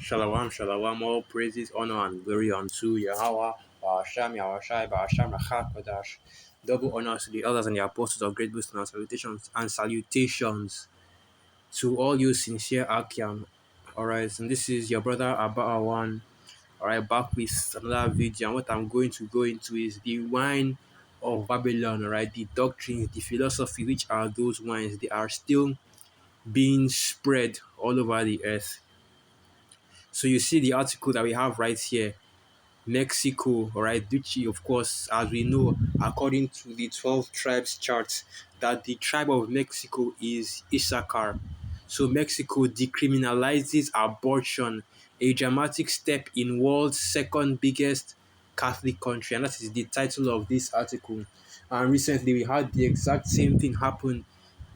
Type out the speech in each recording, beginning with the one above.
Shalom, shalom, all praises, honor, and glory unto Yahweh, Bahasham, Yahushai, Bahasham, Rachak, Kodash. Double honors to the elders and the apostles of great wisdom and salutations to all you sincere Akian. Alright, and this is your brother Abba Awan. Alright, back with another video. And what I'm going to go into is the wine of Babylon. Alright, the doctrines, the philosophy, which are those wines, they are still being spread all over the earth. So you see the article that we have right here, Mexico, all right, which of course, as we know, according to the 12 tribes chart, that the tribe of Mexico is Issachar. So Mexico decriminalizes abortion, a dramatic step in world's second biggest Catholic country, and that is the title of this article. And recently, we had the exact same thing happen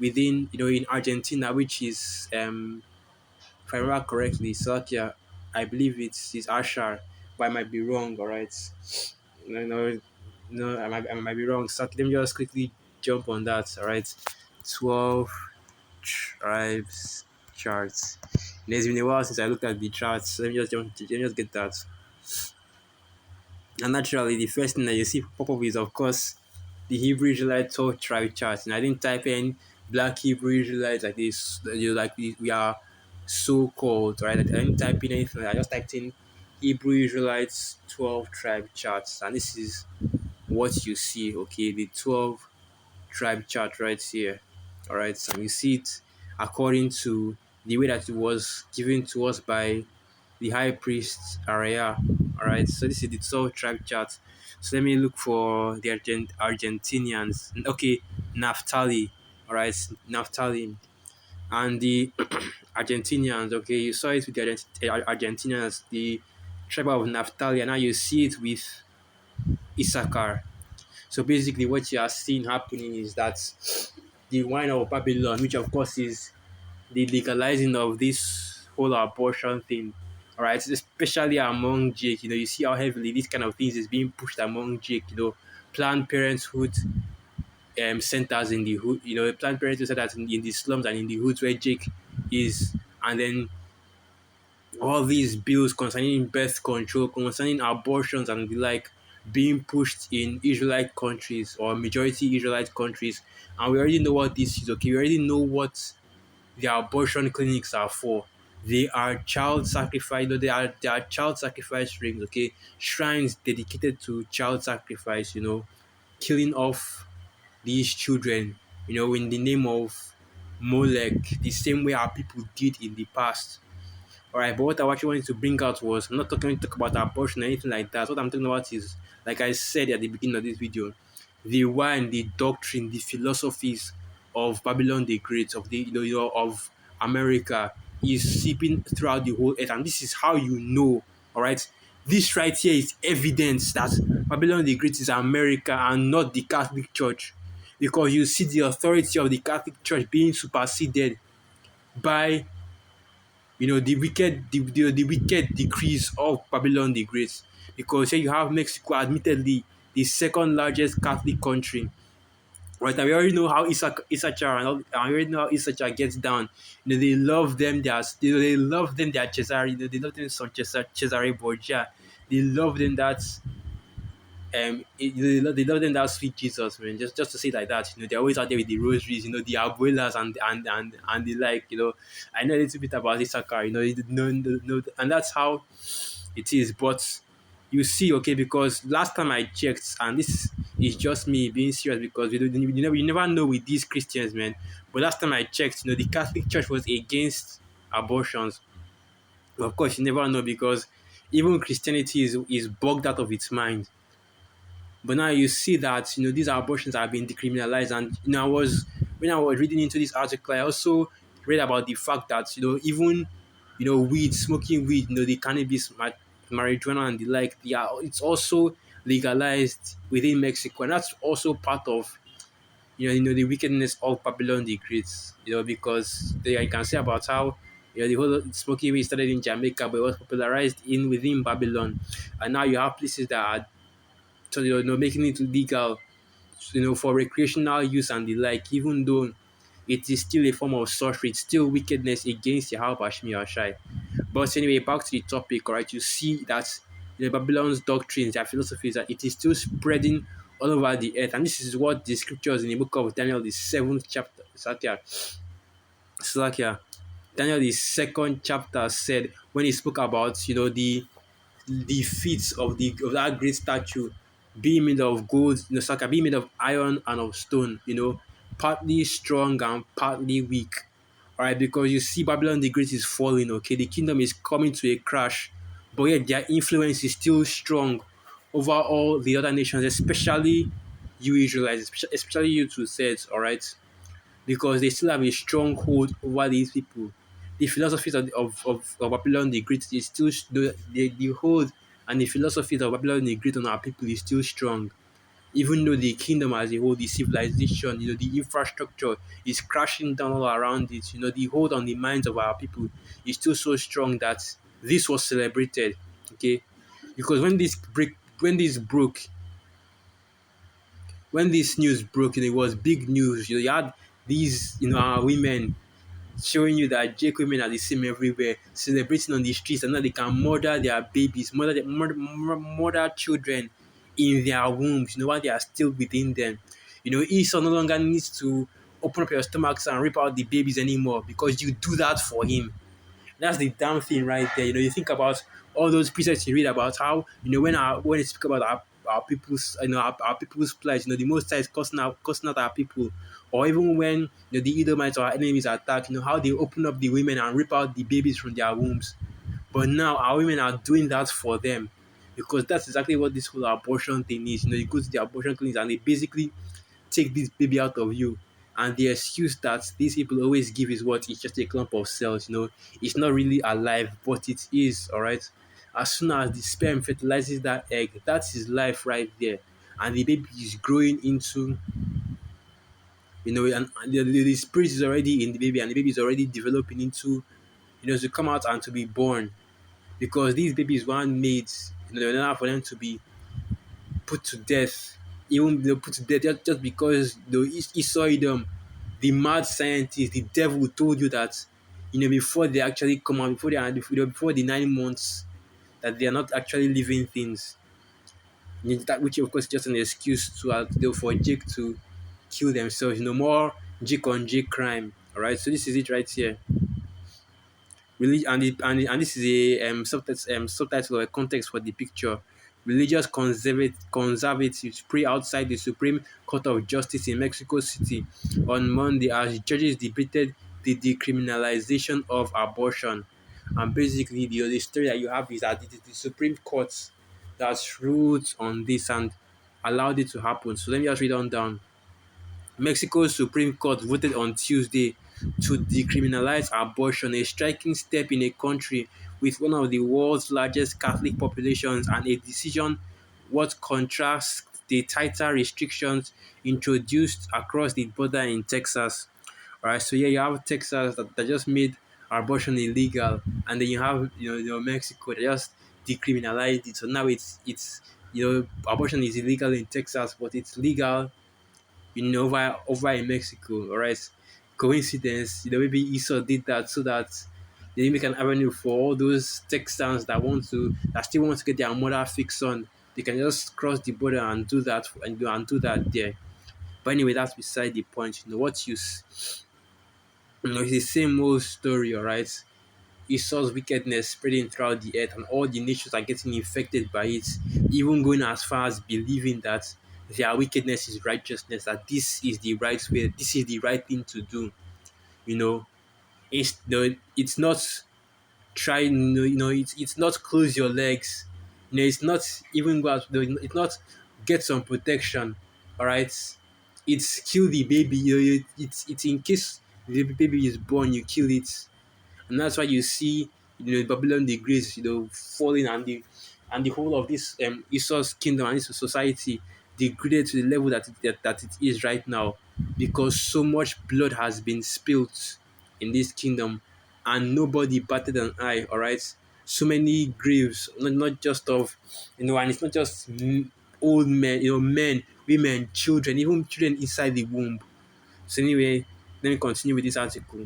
within, in Argentina, which is if I remember correctly, Slovakia, I believe it's Ashar, but I might be wrong. All right, no, no, I might be wrong. So let me just quickly jump on that. All right, 12 tribes charts. It's been a while since I looked at the charts. So let me just get that. And naturally, the first thing that you see pop up is, of course, the Hebrew Israelite 12 tribe chart. And I didn't type in Black Hebrew Israelites like this, like we are so called, right? I didn't type in anything. I just typed in Hebrew Israelites 12 tribe charts. And this is what you see, okay? The 12 tribe chart right here. All right, so you see it according to the way that it was given to us by the high priest Araya. All right, so this is the 12 tribe chart. So let me look for the Argentinians. Okay, Naphtali. All right, Naphtali. And the Argentinians. Okay, you saw it with the Argentinians, the tribe of Naphtali, and now you see it with Issachar. So basically, what you are seeing happening is that the wine of Babylon, which of course is the legalizing of this whole abortion thing, all right, especially among Jake, you see how heavily this kind of things is being pushed among Jake, Planned Parenthood centers in the hood, Planned Parenthood centers in the slums and in the hoods where Jake is, and then all these bills concerning birth control, concerning abortions and the like, being pushed in Israelite countries or majority Israelite countries. And we already know what this is, okay? We already know what the abortion clinics are for. They are child sacrifice, they are child sacrifice rings, okay? Shrines dedicated to child sacrifice, killing off these children, in the name of Molech, the same way our people did in the past. All right, but what I actually wanted to bring out was, I'm not talking to talk about abortion or anything like that. What I'm talking about is, like I said at the beginning of this video, the wine, the doctrine, the philosophies of Babylon the Great, of the of America, is seeping throughout the whole earth, and this is how you know. All right, this right here is evidence that Babylon the Great is America and not the Catholic Church, because you see the authority of the Catholic Church being superseded by the wicked decrees of Babylon the Great, because here you have Mexico, admittedly the second largest Catholic country, right? And we already know how Issachar and we already know how Issachar gets down. They love them. They love them. They are Cesare. They love them some Cesare Borgia. They love them that they love them that sweet Jesus, man. Just to say like that, they're always out there with the rosaries, the abuelas and the like, I know a little bit about Issachar, and that's how it is. But you see, okay, because last time I checked, and this is just me being serious, because you never know with these Christians, man. But last time I checked, the Catholic Church was against abortions. Of course, you never know, because even Christianity is bugged out of its mind. But now you see that these abortions are being decriminalized, and when I was reading into this article, I also read about the fact that even weed, smoking weed, the cannabis, marijuana, and the like, it's also legalized within Mexico, and that's also part of the wickedness of Babylon the Great. Because I can say about how the whole smoking weed started in Jamaica, but it was popularized within Babylon, and now you have places that are so making it legal, for recreational use and the like, even though it is still a form of sorcery, it's still wickedness against Yahweh Bashmi Ashai. But anyway, back to the topic, all right? You see that Babylon's doctrines, their philosophies, that it is still spreading all over the earth, and this is what the scriptures in the book of Daniel, the seventh chapter, Salakia, Daniel, the second chapter said when he spoke about the feet of that great statue being made of gold, Saka being made of iron and of stone, partly strong and partly weak. All right, because you see Babylon the Great is falling, okay? The kingdom is coming to a crash, but yet their influence is still strong over all the other nations, especially you Israelites, especially you two sets, all right? Because they still have a strong hold over these people. The philosophies of Babylon the Great is still the hold, and the philosophies of Babylon the Great on our people is still strong. Even though the kingdom as a whole, the civilization, the infrastructure is crashing down all around it, the hold on the minds of our people is still so strong that this was celebrated. Okay, because when this news broke, it was big news. You had these, our women showing you that Jake women are the same everywhere, celebrating on the streets, and now they can murder their babies, murder children in their wombs, while they are still within them. Esau no longer needs to open up your stomachs and rip out the babies anymore because you do that for him. That's the damn thing right there. You think about all those precepts you read about how when you speak about our people's our people's plight, the most High is cursing out our people, or even when the Edomites or our enemies attack, how they open up the women and rip out the babies from their wombs. But now our women are doing that for them because that's exactly what this whole abortion thing is. You go to the abortion clinics and they basically take this baby out of you. And the excuse that these people always give is what it's just a clump of cells, it's not really alive, but it is, all right. As soon as the sperm fertilizes that egg, that's his life right there. And the baby is growing into, and the spirit is already in the baby, and the baby is already developing into, to come out and to be born. Because these babies weren't made, in order for them to be put to death, even put to death just because the Esauidom, the mad scientist, the devil told you that, before they actually come out, before the 9 months, that they are not actually living things. That which of course is just an excuse for Jake to kill themselves. More Jake on Jake crime. All right, so this is it right here. And this is a subtitle or a context for the picture. Religious conservatives pray outside the Supreme Court of Justice in Mexico City on Monday as judges debated the decriminalization of abortion. And basically, the story that you have is that it is the Supreme Court that's ruled on this and allowed it to happen. So let me just read on down. Mexico's Supreme Court voted on Tuesday to decriminalize abortion, a striking step in a country with one of the world's largest Catholic populations, and a decision what contrasts the tighter restrictions introduced across the border in Texas. All right, so yeah, you have Texas that just made abortion illegal, and then you have Mexico that just decriminalized it. So now it's abortion is illegal in Texas, but it's legal over in Mexico. All right, coincidence. Maybe Esau did that so that they make an avenue for all those Texans that still want to get their mother fixed on. They can just cross the border and do that and do that there. But anyway, that's beside the point. It's the same old story. All right. Esau's wickedness spreading throughout the earth, and all the nations are getting infected by it, even going as far as believing that their wickedness is righteousness, that this is the right way, this is the right thing to do. You know, it's not try, it's not close your legs. It's not even go out, it's not get some protection. All right, it's kill the baby. It's in case the baby is born, you kill it, and that's why you see Babylon the Great falling, and the whole of this Esau's kingdom and this society degraded to the level that it is right now, because so much blood has been spilled in this kingdom and nobody batted an eye. All right, so many graves, not just of and it's not just old men, men, women, children, even children inside the womb. So anyway, let me continue with this article.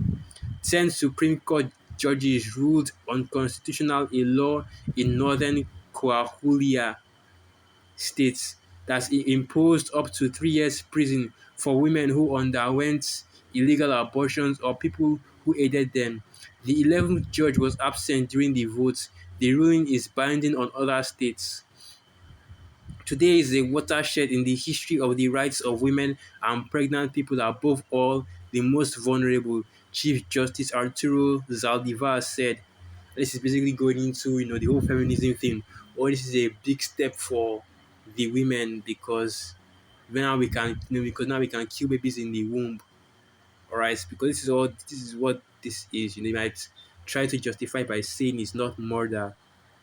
10 Supreme Court judges ruled unconstitutional a law in northern Coahuila states that imposed up to 3 years prison for women who underwent illegal abortions or people who aided them. The 11th judge was absent during the vote. The ruling is binding on other states. Today is a watershed in the history of the rights of women and pregnant people, above all, the most vulnerable, Chief Justice Arturo Zaldivar said. This is basically going into the whole feminism thing. Or this is a big step for the women because now we can because now we can kill babies in the womb. Alright, because this is what this is. You might try to justify by saying it's not murder,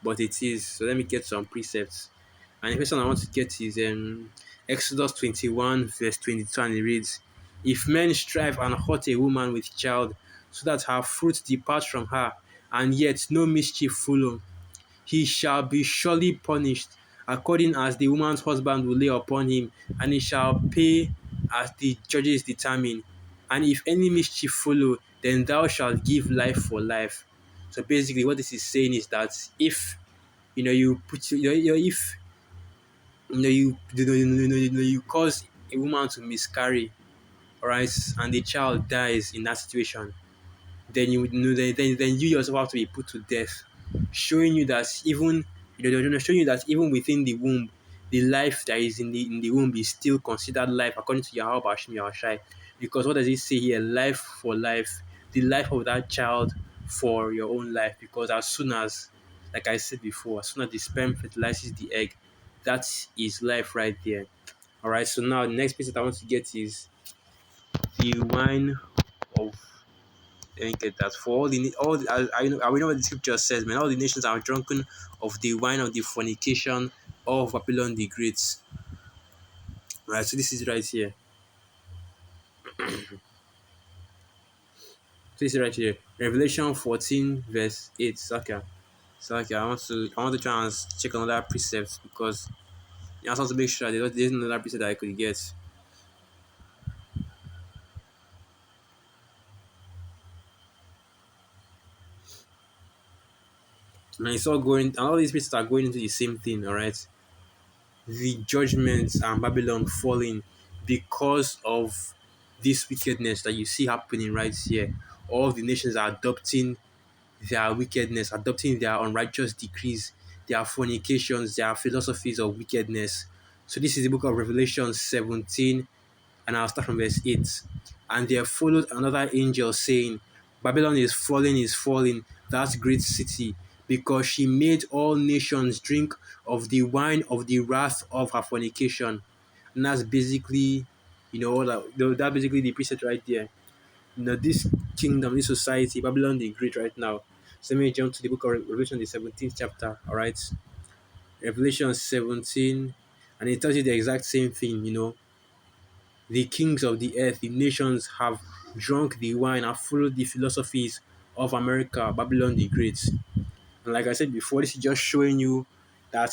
but it is. So let me get some precepts. And the question I want to get is Exodus 21, verse 22, and it reads, If men strive and hurt a woman with child, so that her fruit depart from her, and yet no mischief follow, he shall be surely punished, according as the woman's husband will lay upon him, and he shall pay as the judges determine. And if any mischief follow, then thou shalt give life for life. So basically, what this is saying is that if you put if you cause a woman to miscarry, alright, and the child dies in that situation, then then you yourself have to be put to death, showing you that even showing you that even within the womb, the life that is in the womb is still considered life according to Yahweh Bashim Yahushai. Because what does it say here? Life for life, the life of that child for your own life. Because as soon as, like I said before, as soon as the sperm fertilizes the egg, that is life right there. All right. So now the next piece that I want to get is the wine of and get that for all the, I know what the scripture says, man. All the nations are drunken of the wine of the fornication of Babylon the Great. Right, so this is right here. So this is right here. Revelation 14, verse 8. So okay, I want to try and check another precept because I just want to make sure there's another precept that I could get. And it's all going, and all these precepts are going into the same thing, alright? The judgments and Babylon falling because of this wickedness that you see happening right here. All the nations are adopting their wickedness, adopting their unrighteous decrees, their fornications, their philosophies of wickedness. So this is the book of Revelation 17, and I'll start from verse 8. And there followed another angel saying, Babylon is falling, that great city, because she made all nations drink of the wine of the wrath of her fornication. And that's basically, that basically the precept right there. This kingdom, this society, Babylon the Great right now. So let me jump to the book of Revelation, the 17th chapter, all right? Revelation 17, and it tells you the exact same thing, the kings of the earth, the nations have drunk the wine and followed the philosophies of America, Babylon the Great. And like I said before, this is just showing you that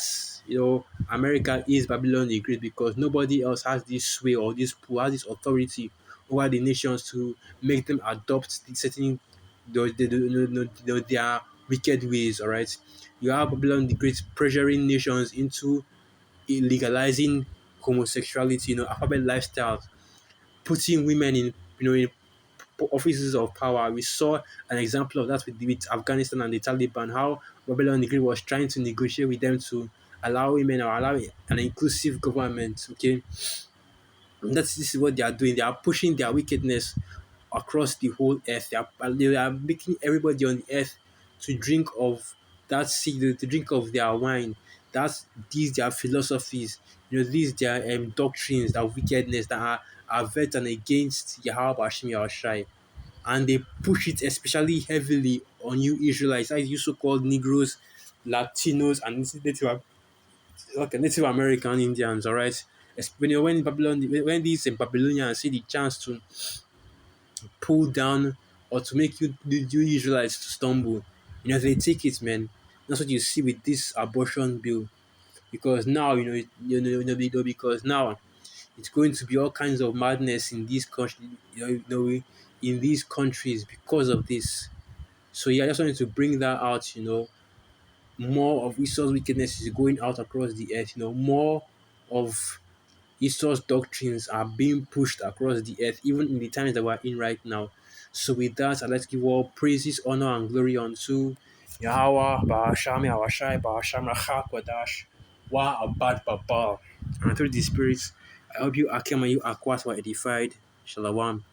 America is Babylon the Great because nobody else has this sway or this pull, has this authority over the nations to make them adopt certain their wicked ways. All right, you have Babylon the Great pressuring nations into legalizing homosexuality, alphabet lifestyles, putting women in offices of power. We saw an example of that with Afghanistan and the Taliban, how Babylon the Great was trying to negotiate with them to allow women or allow an inclusive government. Okay, this is what they are doing. They are pushing their wickedness across the whole earth. They are making everybody on the earth to drink of that seed, to drink of their wine. These their philosophies, these their doctrines, that wickedness that are vet and against Yahweh Bashim Yahushai. And they push it especially heavily on you Israelites, as you so-called Negroes, Latinos, and Native American Indians. All right, when these Babylonians see the chance to pull down or to make you Israelites to stumble, they take it, man. That's what you see with this abortion bill, because now because now it's going to be all kinds of madness in these countries, in these countries because of this. So yeah, I just wanted to bring that out, more of Esau's wickedness is going out across the earth, more of Esau's doctrines are being pushed across the earth, even in the times that we're in right now. So with that, I'd like to give all praises, honor, and glory unto Yahweh, Bahasham, Yahweh Bahasham, Racha, Kodash, Wa Abad Baba. And through the spirits, I hope you Akem and you Akwas were edified. Shalom.